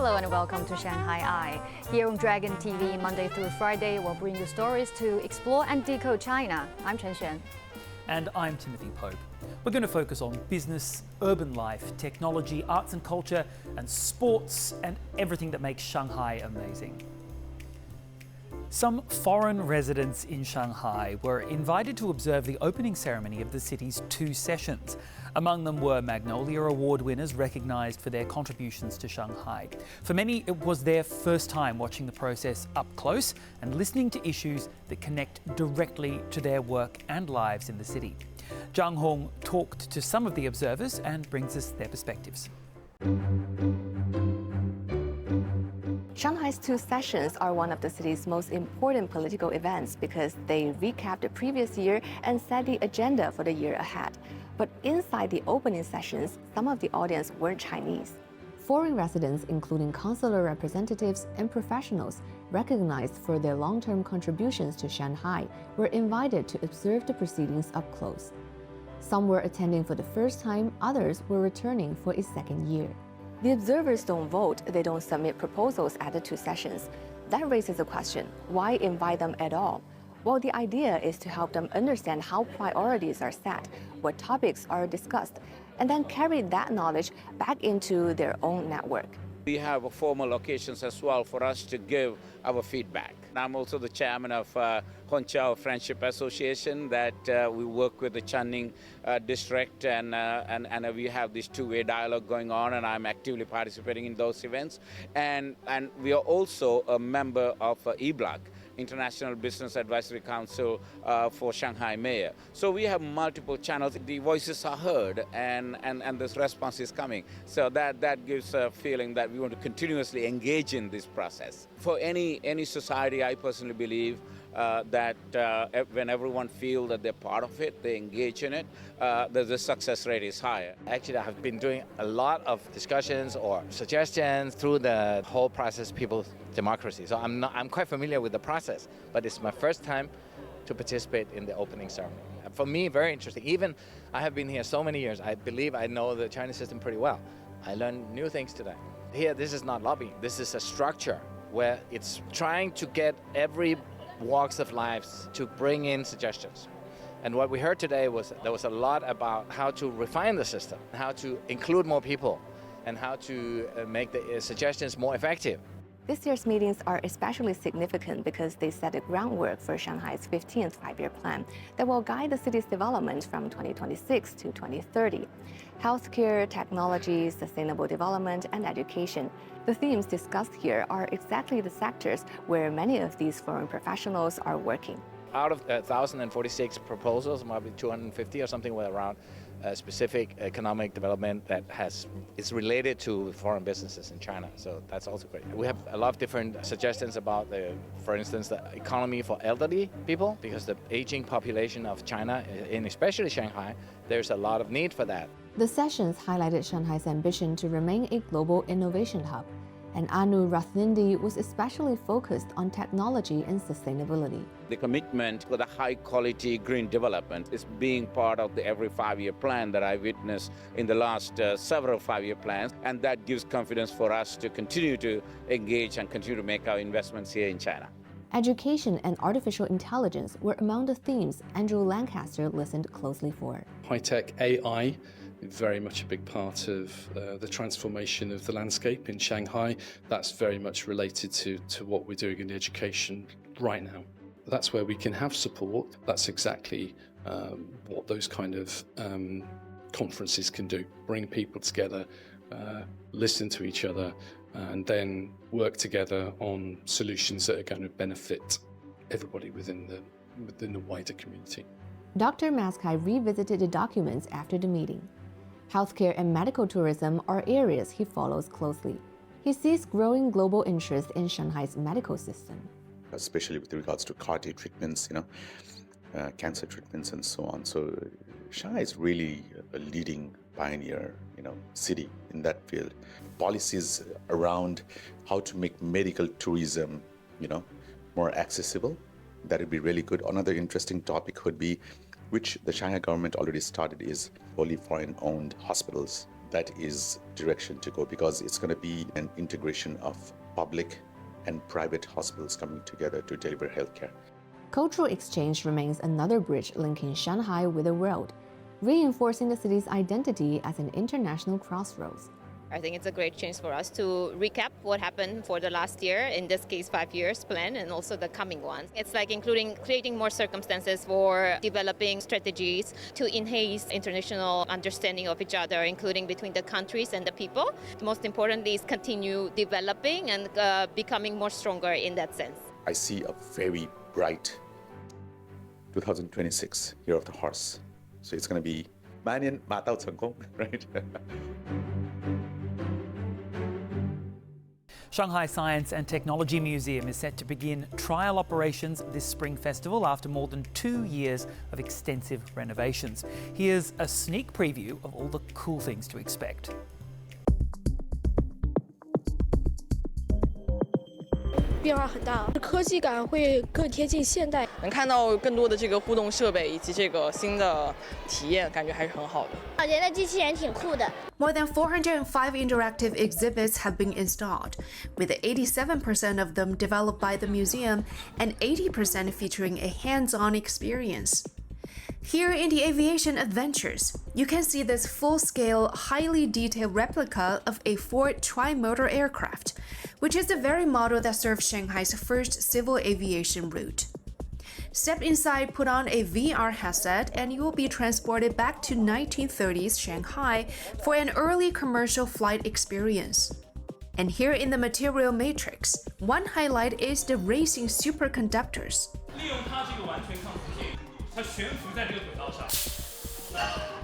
Hello and welcome to Shanghai Eye. Here on Dragon TV, Monday through Friday, we'll bring you stories to explore and decode China. I'm Chen Xuan. And I'm Timothy Pope. We're going to focus on business, urban life, technology, arts and culture, and sports, and everything that makes Shanghai amazing. Some foreign residents in Shanghai were invited to observe the opening ceremony of the city's Two Sessions. Among them were Magnolia Award winners recognised for their contributions to Shanghai. For many, it was their first time watching the process up close and listening to issues that connect directly to their work and lives in the city. Zhang Hong talked to some of the observers and brings us their perspectives. Shanghai's Two Sessions are one of the city's most important political events because they recap the previous year and set the agenda for the year ahead. But inside the opening sessions, some of the audience weren't Chinese. Foreign residents, including consular representatives and professionals recognized for their long-term contributions to Shanghai, were invited to observe the proceedings up close. Some were attending for the first time, others were returning for a second year. The observers don't vote, they don't submit proposals at the Two Sessions. That raises a question, why invite them at all? Well, the idea is to help them understand how priorities are set, what topics are discussed, and then carry that knowledge back into their own network. We have formal occasions as well for us to give our feedback. I'm also the chairman of Hongqiao Friendship Association that we work with the Channing district and we have this two-way dialogue going on, and I'm actively participating in those events. And we are also a member of eBlock, International Business Advisory Council for Shanghai Mayor. So we have multiple channels. The voices are heard and this response is coming. So that gives a feeling that we want to continuously engage in this process. For any society, I personally believe that when everyone feels that they're part of it, they engage in it, the success rate is higher. Actually, I have been doing a lot of discussions or suggestions through the whole process, people's democracy. So I'm quite familiar with the process, but it's my first time to participate in the opening ceremony. For me, very interesting. Even I have been here so many years, I believe I know the Chinese system pretty well. I learned new things today. Here, this is not lobbying. This is a structure where it's trying to get every walks of life to bring in suggestions. And what we heard today was there was a lot about how to refine the system, how to include more people, and how to make the suggestions more effective. This year's meetings are especially significant because they set the groundwork for Shanghai's 15th five-year plan that will guide the city's development from 2026 to 2030. Healthcare, technology, sustainable development, and education. The themes discussed here are exactly the sectors where many of these foreign professionals are working. Out of 1,046 proposals, maybe 250 or something were around specific economic development that is related to foreign businesses in China. So that's also great. We have a lot of different suggestions about, for instance, the economy for elderly people, because the aging population of China, and especially Shanghai, there's a lot of need for that. The sessions highlighted Shanghai's ambition to remain a global innovation hub, and Anu Rathnindi was especially focused on technology and sustainability. The commitment for the high-quality green development is being part of the every five-year plan that I witnessed in the last several five-year plans, and that gives confidence for us to continue to engage and continue to make our investments here in China. Education and artificial intelligence were among the themes Andrew Lancaster listened closely for. High-tech AI, very much a big part of the transformation of the landscape in Shanghai. That's very much related to what we're doing in education right now. That's where we can have support. That's exactly what those kind of conferences can do. Bring people together, listen to each other, and then work together on solutions that are going to benefit everybody within the wider community. Dr. Maskai revisited the documents after the meeting. Healthcare and medical tourism are areas he follows closely. He sees growing global interest in Shanghai's medical system, especially with regards to CAR-T treatments, cancer treatments and so on. So Shanghai is really a leading pioneer, city in that field. Policies around how to make medical tourism, more accessible, that would be really good. Another interesting topic would be, which the Shanghai government already started, is wholly foreign-owned hospitals. that is direction to go, because it's going to be an integration of public and private hospitals coming together to deliver healthcare. Cultural exchange remains another bridge linking Shanghai with the world, reinforcing the city's identity as an international crossroads. I think it's a great chance for us to recap what happened for the last year, in this case 5 years plan, and also the coming ones. It's like creating more circumstances for developing strategies to enhance international understanding of each other, including between the countries and the people. Most importantly is continue developing and becoming more stronger in that sense. I see a very bright 2026, Year of the Horse. So it's going to be 马年马到成功, right? Shanghai Science and Technology Museum is set to begin trial operations this spring festival after more than 2 years of extensive renovations. Here's a sneak preview of all the cool things to expect. 变化很大，科技感会更贴近现代。能看到更多的这个互动设备以及这个新的体验，感觉还是很好的。我觉得机器人挺酷的。More than 405 interactive exhibits have been installed, with 87% of them developed by the museum and 80% featuring a hands-on experience. Here in the Aviation Adventures, you can see this full-scale, highly detailed replica of a Ford tri-motor aircraft, which is the very model that served Shanghai's first civil aviation route. Step inside, put on a VR headset, and you will be transported back to 1930s Shanghai for an early commercial flight experience. And here in the material matrix, one highlight is the racing superconductors.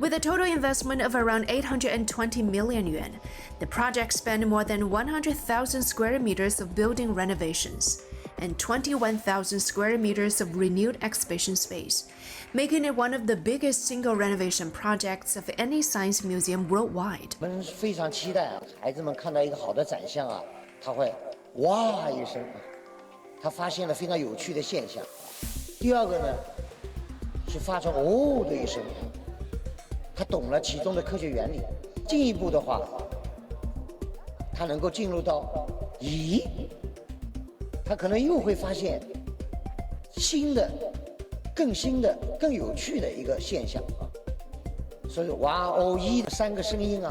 With a total investment of around 820 million yuan, the project spanned more than 100,000 square meters of building renovations and 21,000 square meters of renewed exhibition space, making it one of the biggest single renovation projects of any science museum worldwide. 我们非常期待孩子们看到一个好的展项他会哇一声，他发现了非常有趣的现象。第二个呢，是发出哦的一声，他懂了其中的科学原理。进一步的话，他能够进入到咦，他可能又会发现新的、更新的、更有趣的一个现象所以哇哦咦3个声音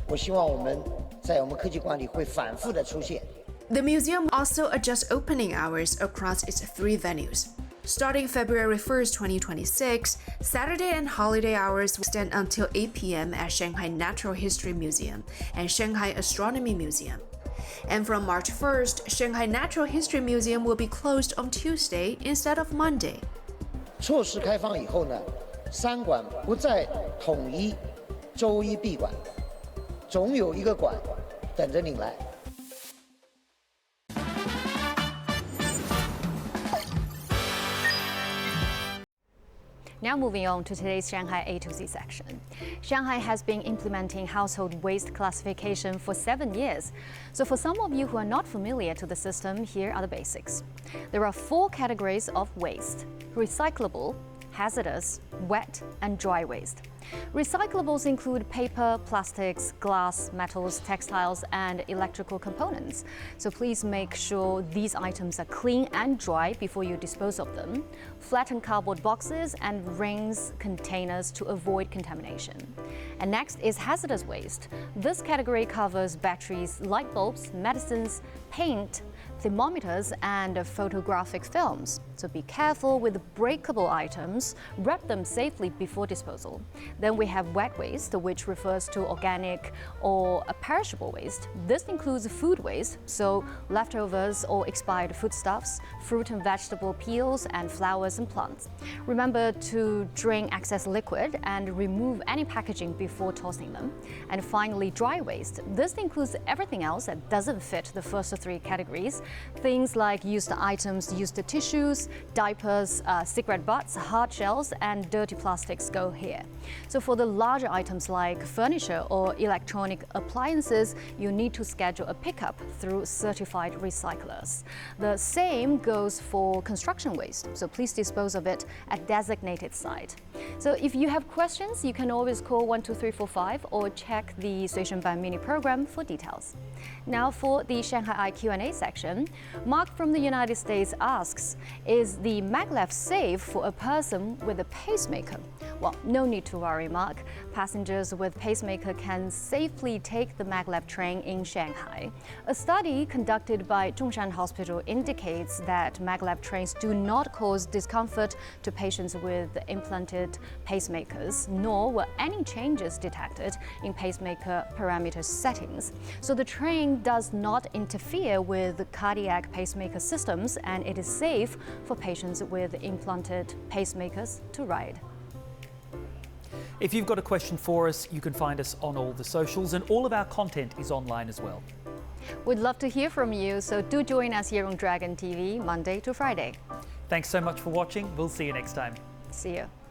我希望我们在我们科技馆里会反复的出现。The museum also adjusts opening hours across its 3 venues. Starting February 1st, 2026, Saturday and holiday hours will extend until 8 p.m. at Shanghai Natural History Museum and Shanghai Astronomy Museum. And from March 1st, Shanghai Natural History Museum will be closed on Tuesday instead of Monday. 措施开放以后呢，3馆不再统一周一闭馆，总有一个馆等着你来。Now moving on to today's Shanghai Two section. Shanghai has been implementing household waste classification for 7 years. So for some of you who are not familiar to the system, here are the basics. There are 4 categories of waste: recyclable, hazardous, wet, and dry waste. Recyclables include paper, plastics, glass, metals, textiles, and electrical components. So please make sure these items are clean and dry before you dispose of them. Flatten cardboard boxes and rings containers to avoid contamination. And next is hazardous waste. This category covers batteries, light bulbs, medicines, paint, thermometers, and photographic films. So be careful with breakable items. Wrap them safely before disposal. Then we have wet waste, which refers to organic or perishable waste. This includes food waste, so leftovers or expired foodstuffs, fruit and vegetable peels, and flowers and plants. Remember to drain excess liquid and remove any packaging before tossing them. And finally, dry waste. This includes everything else that doesn't fit the first 3 categories, Things like used items, used tissues, diapers, cigarette butts, hard shells, and dirty plastics go here. So for the larger items like furniture or electronic appliances, you need to schedule a pickup through certified recyclers. The same goes for construction waste, so please dispose of it at designated site. So if you have questions, you can always call 12345 or check the Suishenban mini program for details. Now for the Shanghai Q&A section, Mark from the United States asks, is the maglev safe for a person with a pacemaker? Well, no need to worry, Mark. Passengers with pacemaker can safely take the maglev train in Shanghai. A study conducted by Zhongshan Hospital indicates that maglev trains do not cause discomfort to patients with implanted pacemakers, nor were any changes detected in pacemaker parameter settings. So the train does not interfere with cardiac pacemaker systems, and it is safe for patients with implanted pacemakers to ride. If you've got a question for us, you can find us on all the socials, and all of our content is online as well. We'd love to hear from you, so do join us here on Dragon TV Monday to Friday. Thanks so much for watching. We'll see you next time. See you.